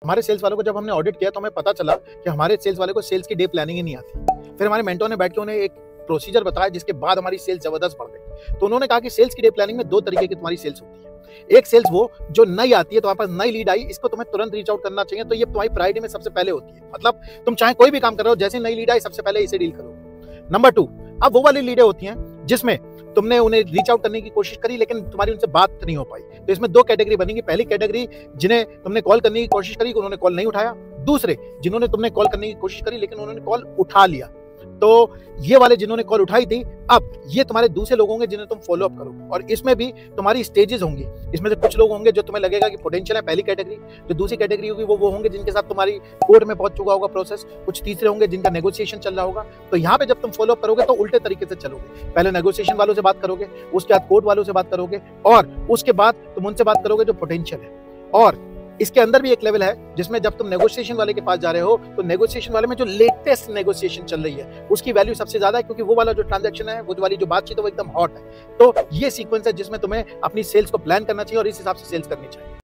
हमारे सेल्स वालों को जब हमने ऑडिट किया तो हमें पता चला कि हमारे सेल्स वाले को सेल्स की डे प्लानिंग ही नहीं आती। फिर हमारे मेंटोर ने बैठ के उन्हें एक प्रोसीजर बताया जिसके बाद हमारी सेल्स जबरदस्त बढ़ गई। तो उन्होंने कहा कि सेल्स की डे प्लानिंग में दो तरीके की तुम्हारी सेल्स होती है। एक सेल्स वो जो नई आती है, तुम्हारे पास नई लीड आई, इसको तुम्हें तुरंत रीच आउट करना चाहिए, तो ये तुम्हारी प्रायोरिटी में सबसे पहले होती है। मतलब तुम चाहे कोई भी काम कर रहे हो, जैसे नई लीड आई सबसे पहले इसे डील करो। नंबर 2, अब वो वाली लीडें होती हैं जिसमें तुमने उन्हें रीच आउट करने की कोशिश करी लेकिन तुम्हारी उनसे बात नहीं हो पाई। तो इसमें दो कैटेगरी बनेगी। पहली कैटेगरी जिन्हें तुमने कॉल करने की कोशिश करी, उन्होंने कॉल नहीं उठाया। दूसरे जिन्होंने तुमने कॉल करने की कोशिश करी लेकिन उन्होंने कॉल उठा लिया। तो ये वाले जिन्होंने कॉल उठाई थी, अब ये तुम्हारे दूसरे लोग होंगे जिन्हें तुम फॉलो अप करो, और इसमें भी तुम्हारी स्टेजेस होंगी। इसमें से कुछ लोग होंगे जो तुम्हें लगेगा कि पोटेंशियल है, पहली कैटेगरी। जो दूसरी कैटेगरी होगी वो होंगे जिनके साथ तुम्हारी कोर्ट में पहुंच चुका होगा प्रोसेस। कुछ तीसरे होंगे जिनका नेगोशिएशन चल रहा होगा। तो यहाँ पे जब तुम फॉलो अप करोगे तो उल्टे तरीके से चलोगे। पहले नेगोशिएशन वालों से बात करोगे, उसके बाद कोर्ट वालों से बात करोगे, और उसके बाद तुम उनसे बात करोगे जो पोटेंशियल है। और इसके अंदर भी एक लेवल है जिसमें जब तुम नेगोशिएशन वाले के पास जा रहे हो तो नेगोशिएशन वाले में जो लेटेस्ट नेगोशिएशन चल रही है उसकी वैल्यू सबसे ज्यादा है, क्योंकि वो वाला जो ट्रांजैक्शन है, वो वाली जो बातचीत है वो एकदम हॉट है। तो ये सीक्वेंस है जिसमें तुम्हें अपनी सेल्स को प्लान करना चाहिए और इस हिसाब से सेल्स करनी चाहिए।